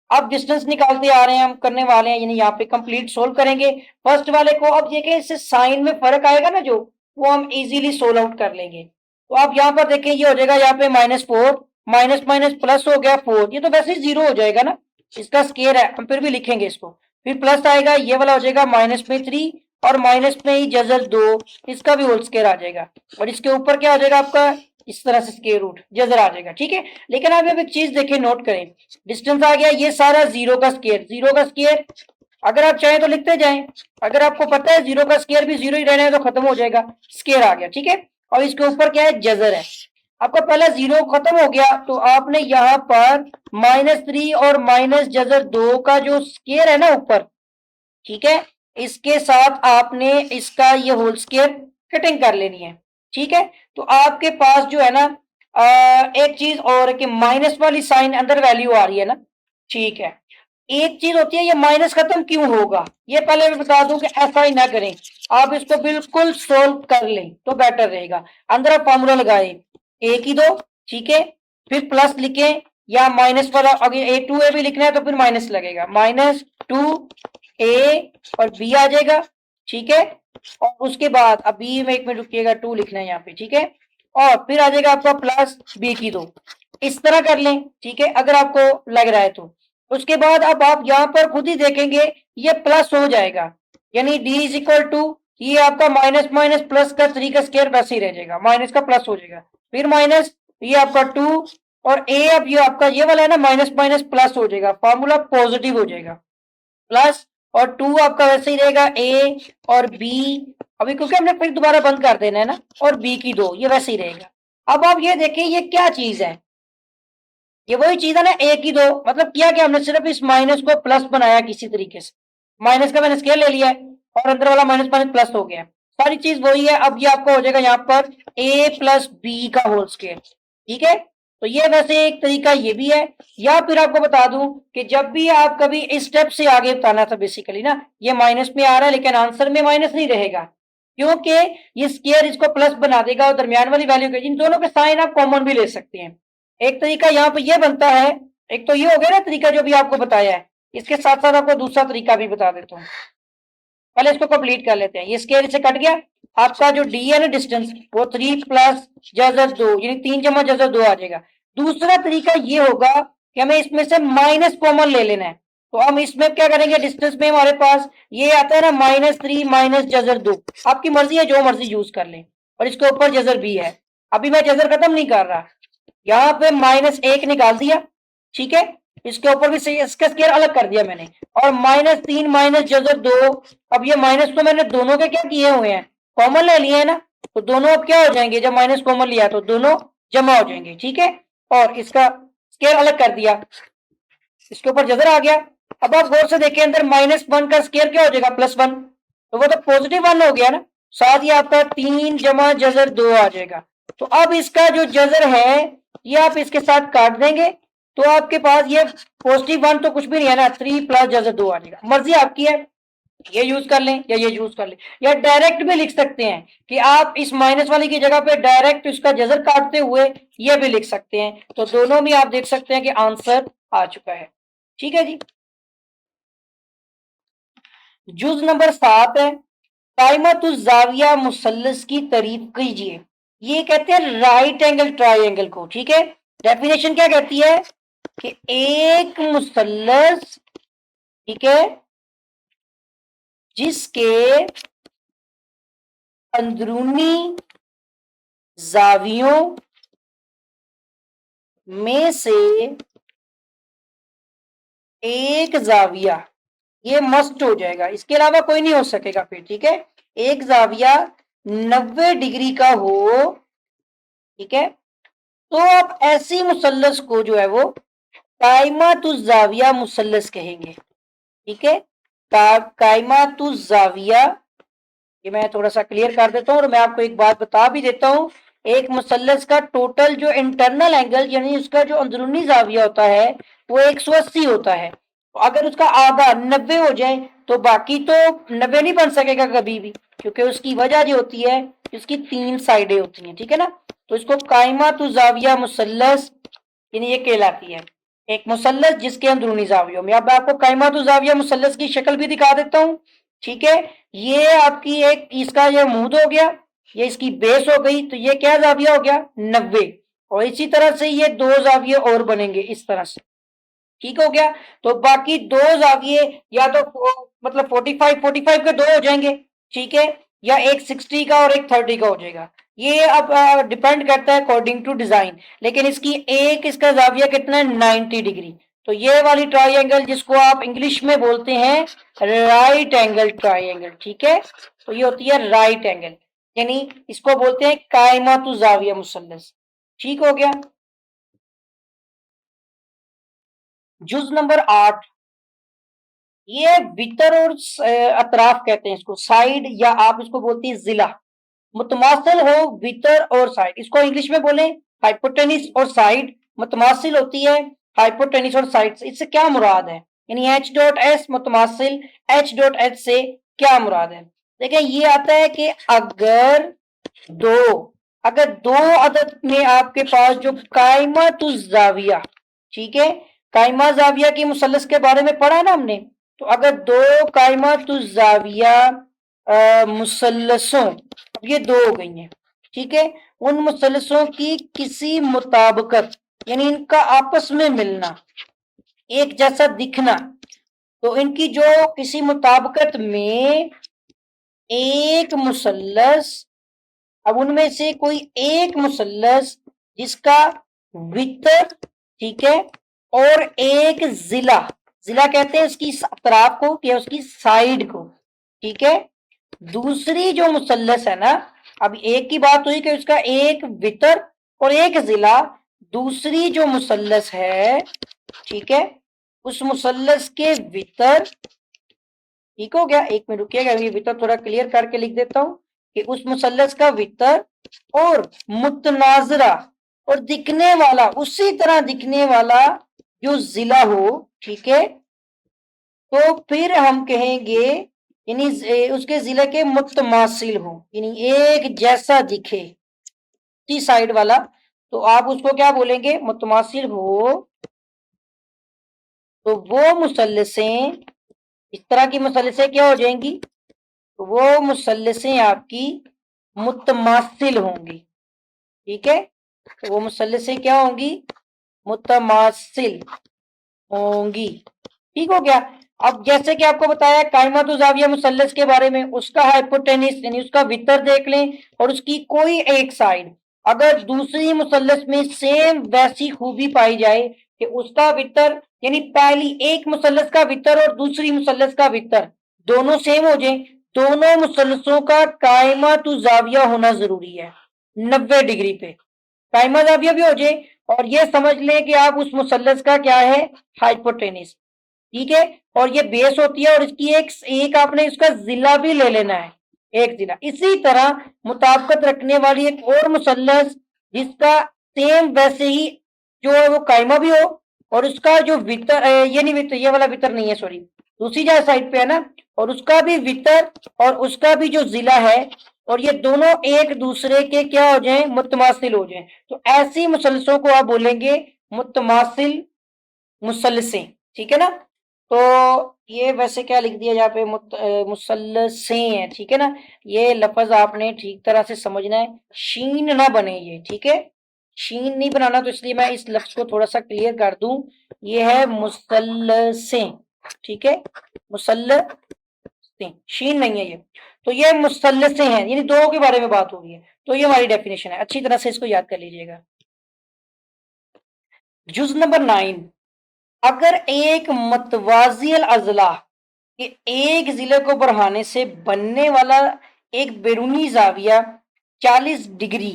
अब डिस्टेंस निकालते आ रहे हैं, हम करने वाले हैं, यानी यहाँ पे कंप्लीट सोल्व करेंगे फर्स्ट वाले को। अब देखें इससे साइन में फर्क आएगा ना जो, वो हम इजीली सोल्व आउट कर लेंगे। तो आप यहाँ पर देखें, ये हो जाएगा यहाँ पे -4, माइनस माइनस प्लस हो गया 4, ये तो वैसे ही 0 हो जाएगा ना, इसका स्क्वायर है, हम फिर भी लिखेंगे इसको। फिर प्लस आएगा, ये वाला हो जाएगा -3, और माइनस में ही जजर 2, इसका भी होल स्क्वायर आ जाएगा, और इसके ऊपर क्या हो जाएगा आपका, इस तरह से स्क्वायर रूट जजर आ जाएगा। ठीक है, लेकिन आप अब एक चीज देखें, नोट करें, डिस्टेंस आ गया, ये सारा 0 का स्क्वायर, 0 का स्क्वायर अगर आप चाहें तो लिखते जाएं, अगर आपको पता है 0 का स्क्वायर भी 0 ही रहना है तो खत्म हो जाएगा, स्क्वायर आ गया। ठीक है, और इसके ऊपर क्या है, जजर है। आपका पहला 0 खत्म हो गया, तो आपने यहाँ पर -3 और माइनस जजर 2 का जो स्क्वायर है ना ऊपर, ठीक है, इसके साथ आपने इसका ये होल स्क्वायर कटिंग कर लेनी है। ठीक है, तो आपके पास जो है ना एक चीज और कि माइनस वाली साइन अंदर वैल्यू आ रही है ना। ठीक है, एक चीज होती है, ये माइनस खत्म क्यों होगा, ये पहले मैं बता दूं कि ऐसा ही ना करें, आप इसको बिल्कुल सोल्व कर लें तो बेटर रहेगा। अंदर आप फॉर्मूला लगाए, ए की दो, ठीक है, फिर प्लस लिखें, या माइनस वाला अगर a2 भी लिखना है तो फिर माइनस लगेगा, -2 a और b आ जाएगा। ठीक है, और उसके बाद अभी में 1 मिनट रुकिएगा, 2 लिखना है यहाँ पे, ठीक है। और फिर आ जाएगा आपका प्लस बी की 2, इस तरह कर लें, ठीक है, अगर आपको लग रहा है तो। उसके बाद अब आप यहाँ पर खुद ही देखेंगे ये प्लस हो जाएगा, यानी डी इज इक्वल टू, ये आपका माइनस माइनस प्लस का 3 का स्क्वायर वैसे ही रह जाएगा, माइनस का प्लस हो जाएगा, फिर माइनस, ये आपका 2, और ए अब ये आपका ये वाला है ना, माइनस माइनस प्लस हो जाएगा, फॉर्मूला पॉजिटिव हो जाएगा, प्लस, और 2 आपका वैसे ही रहेगा, ए और बी, अभी क्योंकि हमने फिर दोबारा बंद कर देना है ना, और बी की 2, ये वैसे ही रहेगा। अब आप ये देखें ये क्या चीज है, ये वही चीज है ना, ए की 2, मतलब किया क्या हमने, सिर्फ इस माइनस को प्लस बनाया किसी तरीके से, माइनस का मैंने स्केल ले लिया है और अंदर वाला माइनस माइनस प्लस हो गया, सारी चीज वही है। अब ये आपका हो जाएगा यहाँ पर ए प्लस बी का होल स्केयर, ठीक है। तो ये वैसे एक तरीका ये भी है, या फिर आपको बता दूं कि जब भी आप कभी इस स्टेप से आगे बताना था बेसिकली ना, ये माइनस में आ रहा है लेकिन आंसर में माइनस नहीं रहेगा, क्योंकि ये स्केयर इसको प्लस बना देगा और दरमियान वाली वैल्यू के, इन दोनों के साइन आप कॉमन भी ले सकते हैं। एक तरीका यहाँ पे ये बनता है, एक तो ये हो गया ना तरीका जो भी आपको बताया है, इसके साथ साथ आपको दूसरा तरीका भी बता देता हूँ, पहले इसको कंप्लीट कर लेते हैं। ये स्केयर से कट गया, आपका जो डी है ना डिस्टेंस, वो 3 प्लस जजर 2, यानी 3 जमा जजर 2 आ जाएगा। दूसरा तरीका ये होगा कि हमें इसमें से माइनस कॉमन ले लेना है, तो हम इसमें क्या करेंगे, डिस्टेंस में हमारे पास ये आता है ना -3 माइनस जजर 2, आपकी मर्जी है जो मर्जी यूज कर लें, और इसके ऊपर जजर भी है। अभी मैं जजर खत्म नहीं कर रहा, यहाँ पे -1 निकाल दिया, ठीक है, इसके ऊपर भी इसका स्केयर अलग कर दिया मैंने, और -3 माइनस जजर 2, अब ये माइनस तो मैंने दोनों के क्या किए हुए हैं, कॉमन ले लिए हैं ना, तो दोनों अब क्या हो जाएंगे, जब माइनस कॉमन लिया तो दोनों जमा हो जाएंगे, ठीक है, और इसका स्केयर अलग कर दिया, इसके ऊपर जजर आ गया। अब आप गौर से देखें, अंदर -1 का स्केयर क्या हो जाएगा, +1, तो वो तो +1 हो गया ना, साथ ही आपका 3 जमा जजर 2 आ जाएगा। तो अब इसका जो जजर है ये आप इसके साथ काट देंगे, तो आपके पास ये +1 तो कुछ भी नहीं है ना, 3 प्लस जजर 2 आ जाएगा, मर्जी आपकी है, ये यूज कर लें या ये यूज कर लें, या डायरेक्ट भी लिख सकते हैं कि आप इस माइनस वाली की जगह पे डायरेक्ट इसका जजर काटते हुए ये भी लिख सकते हैं, तो दोनों में आप देख सकते हैं कि आंसर आ चुका है, ठीक है जी। जुज नंबर 7 है, कायमतुज़्ज़ाविया मुसल्लस की तारीफ कीजिए। ये कहते हैं राइट एंगल ट्राइंगल को, ठीक है। डेफिनेशन क्या कहती है कि एक मुसल्लस, ठीक है, जिसके अंदरूनी जावियों में से एक जाविया, ये मस्ट हो जाएगा, इसके अलावा कोई नहीं हो सकेगा फिर, ठीक है, एक जाविया 90 डिग्री का हो, ठीक है, तो आप ऐसी मुसल्लस को जो है वो कायमतुज़्ज़ाविया मुसल्लस कहेंगे, ठीक है। कायमतुज़्ज़ाविया, ये मैं थोड़ा सा क्लियर कर देता हूँ, और मैं आपको एक बात बता भी देता हूँ, एक मुसल्लस का टोटल जो इंटरनल एंगल, यानी उसका जो अंदरूनी जाविया होता है वो 180 होता है, तो अगर उसका आधा 90 हो जाए तो बाकी तो 90 नहीं बन सकेगा कभी भी, क्योंकि उसकी वजह जो होती है, इसकी 3 साइडें होती हैं, ठीक है ना। तो इसको कायमतुज़्ज़ाविया मुसल्लस, यानी ये कहलाती है एक मुसल्लस जिसके अंदरूनी जावियों में। अब मैं आपको कायमतुज़्ज़ाविया मुसल्लस की शक्ल भी दिखा देता हूँ, ठीक है। ये आपकी एक, इसका ये मुंह हो गया, ये इसकी बेस हो गई, तो ये क्या जाविया हो गया, 90, और इसी तरह से ये 2 जाविये और बनेंगे इस तरह से, ठीक हो गया। तो बाकी 2 जाविये या तो मतलब 45 के 2 हो जाएंगे, ठीक है, या एक 60 का और एक 30 का हो जाएगा, ये अब डिपेंड करता है अकॉर्डिंग टू डिजाइन, लेकिन इसकी एक, इसका जाविया कितना है, 90 डिग्री। तो ये वाली ट्राइंगल जिसको आप इंग्लिश में बोलते हैं राइट एंगल ट्राइंगल, ठीक है, तो ये होती है राइट एंगल, यानी इसको बोलते हैं कायमतुज़्ज़ाविया मुसल्लस, ठीक हो गया। जुज नंबर 8, ये वितर और अतराफ कहते हैं इसको, साइड, या आप इसको बोलते हैं जिला, मुतमासिल हो वितर और साइड, इसको इंग्लिश में बोले हाइपोटेनिस और साइड, मुतमासिल होती है हाइपोटेनिस और साइड से, इससे क्या मुराद है, यानी एच डॉट एस मुतमासिल, एच डॉट एच से क्या मुराद है। देखिए ये आता है कि दो अगर दो अदद में आपके पास जो कायमतुज़्ज़ाविया, ठीक है, कायमा जाविया की मुसल्लस के बारे में पढ़ा ना हमने, तो अगर 2 कायमतुज़्ज़ाविया मुसल्लसों, अब ये दो हो गई हैं, ठीक है, उन मुसल्लसों की किसी मुताबिकत यानी इनका आपस में मिलना, एक जैसा दिखना, तो इनकी जो किसी मुताबिकत में एक मुसल्लस, अब उनमें से कोई एक मुसल्लस जिसका वितर, ठीक है, और एक जिला, जिला कहते हैं उसकी अतराफ को या उसकी साइड को, ठीक है, दूसरी जो मुसल्लस है ना, अब एक की बात हुई कि उसका एक वितर और एक जिला, दूसरी जो मुसल्लस है, ठीक है, उस मुसल्लस के वितर, ठीक हो गया, एक मिनट रुकिएगा, ये वितर थोड़ा क्लियर करके लिख देता हूं कि उस मुसल्लस का वितर और मुतनाजरा और दिखने वाला, उसी तरह दिखने वाला जो जिला हो, ठीक है, तो फिर हम कहेंगे यानी उसके जिले के मुतमासिल हो, यानी एक जैसा दिखे, टी साइड वाला, तो आप उसको क्या बोलेंगे, मुतमासिल हो, तो वो मुसल्लसें, इस तरह की मुसल्लसें क्या हो जाएंगी, तो वो मुसल्लसें आपकी मुतमासिल होंगी, ठीक है, तो वो मुसल्लसें क्या होंगी, मुतमासिल होंगी, ठीक हो गया। अब जैसे कि आपको बताया कायमतु जाविया मुसल्लस के बारे में, उसका हाइपोटेनिस यानी उसका वितर देख लें और उसकी कोई एक साइड अगर दूसरी मुसल्लस में सेम वैसी खूबी पाई जाए कि उसका वितर यानी पहली एक मुसल्लस का वितर और दूसरी मुसल्लस का वितर दोनों सेम हो जाए, दोनों मुसल्लसों का कायमतु जाविया होना जरूरी है 90 डिग्री पे, कायमा जाविया भी हो जाए, और ये समझ लें कि आप उस मुसल्लस का क्या है, हाइपोटेनिस, ठीक है, और ये बेस होती है और इसकी एक आपने इसका जिला भी ले लेना है, एक जिला, इसी तरह मुताबिकत रखने वाली एक और मुसल्लस जिसका सेम वैसे ही जो है वो कायमा भी हो और उसका जो वितर, ये नहीं वितर, ये वाला वितर नहीं है, सॉरी, दूसरी जो साइड पे है ना, और उसका भी वितर और उसका भी जो जिला है, और ये दोनों एक दूसरे के क्या हो जाएं, मुतमासिल हो जाएं, तो ऐसी मुसल्लसों को आप बोलेंगे मुतमासिल मुसल्लसें, ठीक है ना। तो ये वैसे क्या लिख दिया यहाँ पे, मुसल्लसें है, ठीक है ना, ये लफज आपने ठीक तरह से समझना है, शीन ना बने ये, ठीक है, शीन नहीं बनाना, तो इसलिए मैं इस लफ्ज को थोड़ा सा क्लियर कर दूं, ये है मुसल्लसें, ठीक है, मुसल्लसें, शीन नहीं है ये, तो ये मुसल्लसें हैं, यानी दो के बारे में बात हो रही है, तो ये हमारी डेफिनेशन है, अच्छी तरह से इसको याद कर लीजिएगा। जुज नंबर 9, अगर एक मतवाजियल अजला के एक जिले को बढ़ाने से बनने वाला एक बैरूनी जाविया 40 डिग्री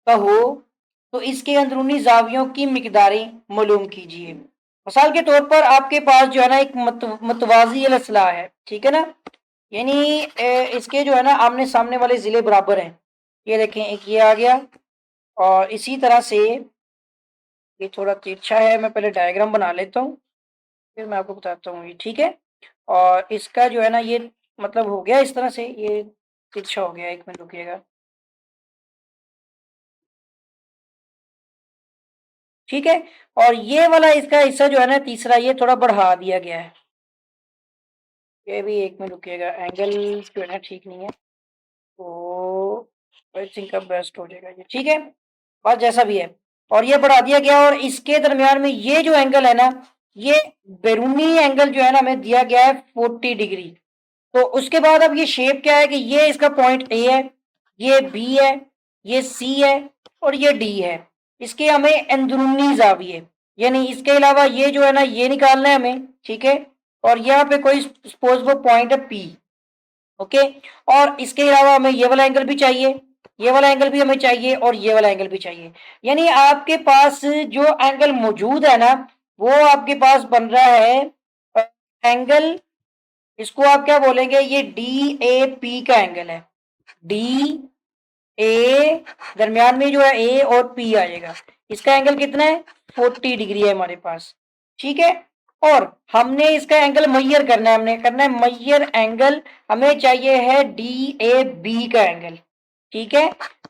का हो तो इसके अंदरूनी जावियों की मिकदारें मालूम कीजिए। मिसाल के तौर पर आपके पास जो है ना एक मतवाजियल असला है, ठीक है ना, यानी इसके जो है ना आमने सामने वाले जिले बराबर हैं, ये देखें एक ये आ गया, और इसी तरह से ये थोड़ा तिरछा है, मैं पहले डायग्राम बना लेता हूँ फिर मैं आपको बताता हूँ ये, ठीक है, और इसका जो है ना ये मतलब हो गया इस तरह से, ये तिरछा हो गया, एक मिनट रुकिएगा, ठीक है, और ये वाला इसका हिस्सा जो है ना तीसरा, ये थोड़ा बढ़ा दिया गया है, ये भी एक मिनट रुकिएगा, एंगल जो है ना ठीक नहीं है, तो आई थिंक का बेस्ट हो जाएगा ये, ठीक है, बस जैसा भी है, और ये बढ़ा दिया गया, और इसके दरमियान में ये जो एंगल है ना, ये बैरूनी एंगल जो है ना हमें दिया गया है 40 डिग्री, तो उसके बाद अब ये शेप क्या है कि ये इसका पॉइंट ए है, ये बी है, ये सी है, और ये डी है, इसके हमें अंदरूनी जाविये यानी इसके अलावा ये जो है ना ये निकालना है हमें, ठीक है, और यहाँ पे कोई सपोज वो पॉइंट है पी, ओके, और इसके अलावा हमें ये वाला एंगल भी चाहिए, ये वाला एंगल भी हमें चाहिए, और ये वाला एंगल भी चाहिए, यानी आपके पास जो एंगल मौजूद है ना वो आपके पास बन रहा है एंगल, इसको आप क्या बोलेंगे, ये डी ए पी का एंगल है, डी ए दरमियान में जो है ए और पी आ जाएगा, इसका एंगल कितना है 40 डिग्री है हमारे पास, ठीक है, और हमने इसका एंगल मैयर करना है, हमने करना है मैयर एंगल, हमें चाहिए है डी ए बी का एंगल, ठीक है,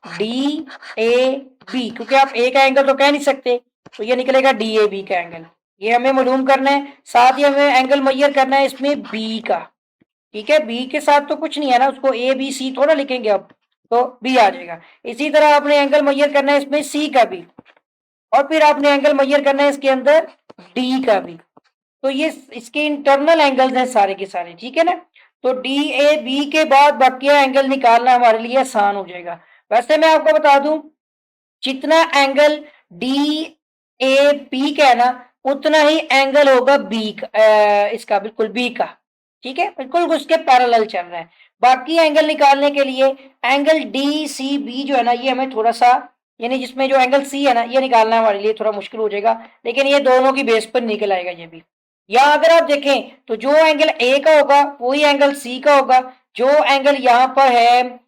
डी ए बी, क्योंकि आप ए का एंगल तो कह नहीं सकते, तो ये निकलेगा डी ए बी का एंगल, ये हमें मालूम करना है, साथ ही हमें एंगल मैयर करना है इसमें बी का, ठीक है, बी के साथ तो कुछ नहीं है ना, उसको ए बी सी थोड़ा लिखेंगे अब, तो बी आ जाएगा। इसी तरह आपने एंगल मैयर करना है इसमें सी का भी, और फिर आपने एंगल मैयर करना है इसके अंदर डी का भी। तो ये इसके इंटरनल एंगल्स हैं सारे के सारे, ठीक है ना। तो डी ए बी के बाद बाकी एंगल निकालना हमारे लिए आसान हो जाएगा। वैसे मैं आपको बता दूं, जितना एंगल डी ए पी का है ना, उतना ही एंगल होगा बी का, इसका बिल्कुल बी का, ठीक है, बिल्कुल उसके पैरेलल चल रहा है। बाकी एंगल निकालने के लिए एंगल डी सी बी जो है ना, ये हमें थोड़ा सा, यानी जिसमें जो एंगल सी है ना, ये निकालना हमारे लिए थोड़ा मुश्किल हो जाएगा, लेकिन ये दोनों की बेस पर निकल आएगा ये भी। या अगर आप देखें तो जो एंगल ए का होगा वही एंगल सी का होगा। जो एंगल यहाँ पर है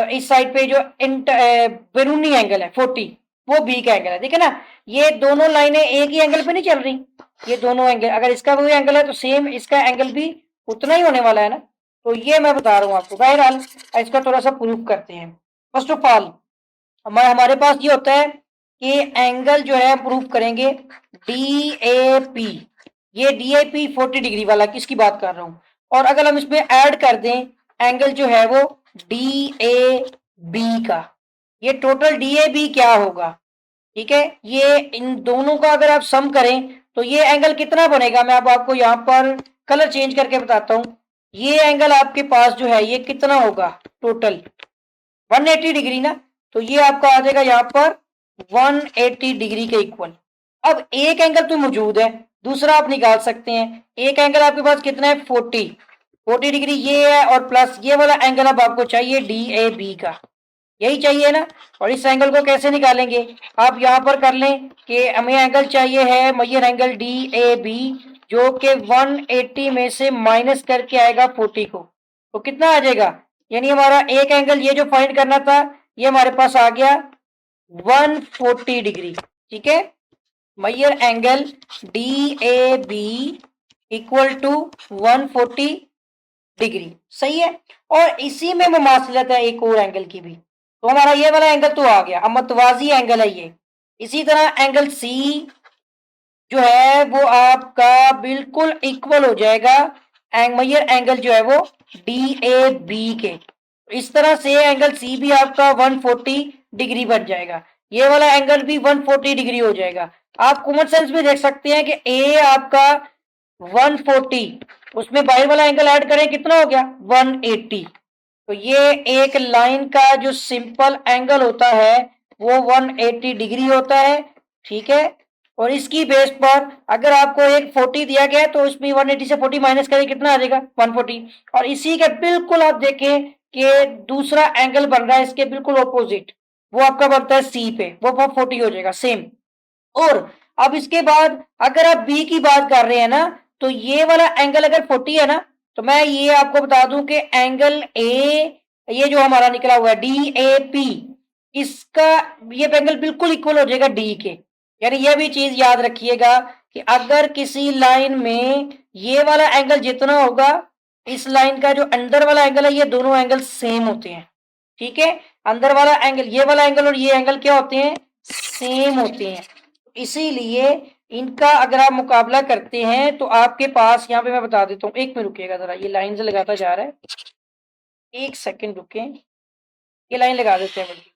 इस साइड पे जो बैरूनी एंगल है 40, वो बी का एंगल है, ठीक है ना। ये दोनों लाइनें एक ही एंगल पे नहीं चल रही, ये दोनों एंगल, अगर इसका वही एंगल है तो सेम इसका एंगल भी उतना ही होने वाला है ना। तो ये मैं बता रहा हूँ आपको। बहरहाल इसका थोड़ा सा प्रूफ करते हैं। फर्स्ट ऑफ ऑल हमारे पास ये होता है कि एंगल जो है प्रूफ करेंगे डी ए पी, ये डी ए पी 40 डिग्री वाला किसकी बात कर रहा हूँ, और अगर हम इसमें ऐड कर दें एंगल जो है वो डी ए बी का, ये टोटल डी ए बी क्या होगा, ठीक है। ये इन दोनों का अगर आप सम करें तो ये एंगल कितना बनेगा, मैं अब आपको यहाँ पर कलर चेंज करके बताता हूँ। ये एंगल आपके पास जो है ये कितना होगा टोटल 180 डिग्री ना, तो ये आपका आ जाएगा यहाँ पर 180 डिग्री के इक्वल। अब एक एंगल तो मौजूद है, दूसरा आप निकाल सकते हैं। एक एंगल आपके पास कितना है 40 डिग्री ये है, और प्लस ये वाला एंगल अब आपको चाहिए डी ए बी का, यही चाहिए ना। और इस एंगल को कैसे निकालेंगे, आप यहाँ पर कर लें कि हमें एंगल चाहिए है मैयर एंगल डी ए बी, जो कि 180 में से माइनस करके आएगा 40 को, तो कितना आ जाएगा, यानी हमारा एक एंगल ये जो फाइंड करना था ये हमारे पास आ गया 140 डिग्री, ठीक है। मैयर angle D A B equal to 140 degree, सही है। और इसी में मुमासिलत है एक और एंगल की भी, तो हमारा ये वाला एंगल तो आ गया, अब मतवाजी एंगल है ये। इसी तरह एंगल सी जो है वो आपका बिल्कुल इक्वल हो जाएगा मैयर एंगल जो है वो डी ए बी के। इस तरह से एंगल सी भी आपका 140 डिग्री बन जाएगा, ये वाला एंगल भी 140 डिग्री हो जाएगा। आप कॉमन सेंस में देख सकते हैं कि ए आपका 140, उसमें बाहर वाला एंगल ऐड करें कितना हो गया 180। तो ये एक लाइन का जो सिंपल एंगल होता है वो 180 डिग्री होता है, ठीक है। और इसकी बेस पर अगर आपको एक 40 दिया गया है तो उसमें 180 से 40 माइनस करें कितना आ जाएगा 140। और इसी के बिल्कुल आप देखें कि दूसरा एंगल बन रहा है इसके बिल्कुल ऑपोजिट, वो आपका बनता है सी पे, वो 40 हो जाएगा सेम। और अब इसके बाद अगर आप बी की बात कर रहे हैं ना, तो ये वाला एंगल अगर 40 है ना, तो मैं ये आपको बता दूं कि एंगल ए, ये जो हमारा निकला हुआ है डी ए पी, इसका ये एंगल बिल्कुल इक्वल हो जाएगा डी के। यानी ये भी चीज याद रखिएगा कि अगर किसी लाइन में ये वाला एंगल जितना होगा, इस लाइन का जो अंदर वाला एंगल है, ये दोनों एंगल सेम होते हैं, ठीक है। अंदर वाला एंगल, ये वाला एंगल और ये एंगल क्या होते हैं, सेम होते हैं। इसीलिए इनका अगर आप मुकाबला करते हैं तो आपके पास, यहाँ पे मैं बता देता हूँ, एक मिनट रुकिएगा जरा, ये लाइन से लगाता जा रहा है, एक सेकंड रुके, ये लाइन लगा देते हैं बल्कि।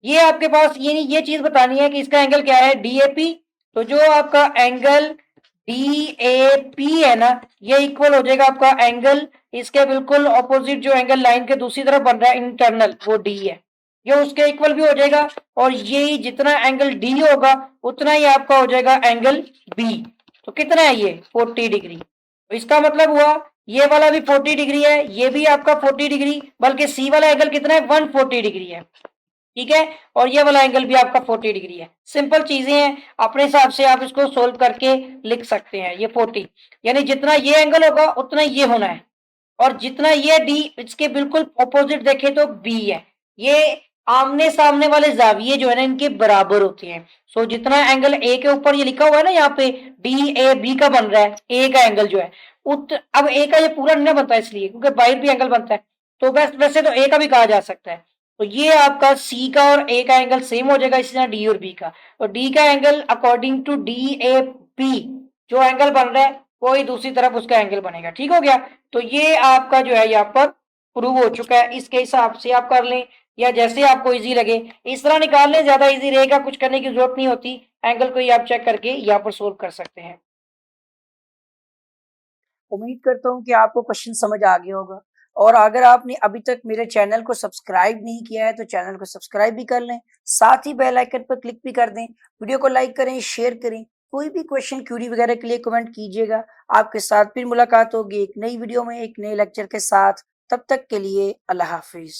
ये आपके पास ये चीज बतानी है कि इसका एंगल क्या है डीएपी, तो जो आपका एंगल डीएपी है ना, ये इक्वल हो जाएगा आपका एंगल इसके बिल्कुल ऑपोजिट जो एंगल लाइन के दूसरी तरफ बन रहा है इंटरनल, वो डी है, ये उसके इक्वल भी हो जाएगा। और ये जितना एंगल डी होगा उतना ही आपका हो जाएगा एंगल बी। तो कितना है ये 40 डिग्री, तो इसका मतलब हुआ ये वाला भी 40 डिग्री है, ये भी आपका 40 डिग्री, बल्कि सी वाला एंगल कितना है 140 डिग्री है, ठीक है। और ये वाला एंगल भी आपका 40 डिग्री है। सिंपल चीजें हैं, अपने हिसाब से आप इसको सोल्व करके लिख सकते हैं। ये 40 यानी जितना ये एंगल होगा उतना ये होना है, और जितना ये डी इसके बिल्कुल ऑपोजिट देखे तो बी है। ये आमने सामने वाले जाविये जो है ना इनके बराबर होते हैं। सो जितना एंगल ए के ऊपर ये लिखा हुआ है ना यहाँ पे डी ए बी का बन रहा है, ए का एंगल जो है अब ए का ये पूरा नहीं बनता इसलिए क्योंकि बाहर भी एंगल बनता है, तो वैसे तो ए का भी कहा जा सकता है। तो ये आपका सी का और ए का एंगल सेम हो जाएगा, इसी तरह डी और बी का। और डी का angle according to D A P जो एंगल बन रहा है कोई दूसरी तरफ उसका एंगल बनेगा। ठीक हो गया। तो ये आपका जो है यहाँ पर प्रूव हो चुका है। इसके हिसाब से आप कर लें या जैसे आपको इजी लगे इस तरह निकाल लें, ज्यादा इजी रहेगा, कुछ करने की जरूरत नहीं होती। एंगल को ही आप चेक करके यहाँ पर सोल्व कर सकते हैं। उम्मीद करता हूँ कि आपको क्वेश्चन समझ आ गया होगा, और अगर आपने अभी तक मेरे चैनल को सब्सक्राइब नहीं किया है तो चैनल को सब्सक्राइब भी कर लें, साथ ही बेल आइकन पर क्लिक भी कर दें। वीडियो को लाइक करें, शेयर करें। कोई भी क्वेश्चन क्यूरी वगैरह के लिए कमेंट कीजिएगा। आपके साथ फिर मुलाकात होगी एक नई वीडियो में एक नए लेक्चर के साथ। तब तक के लिए अल्लाह हाफिज।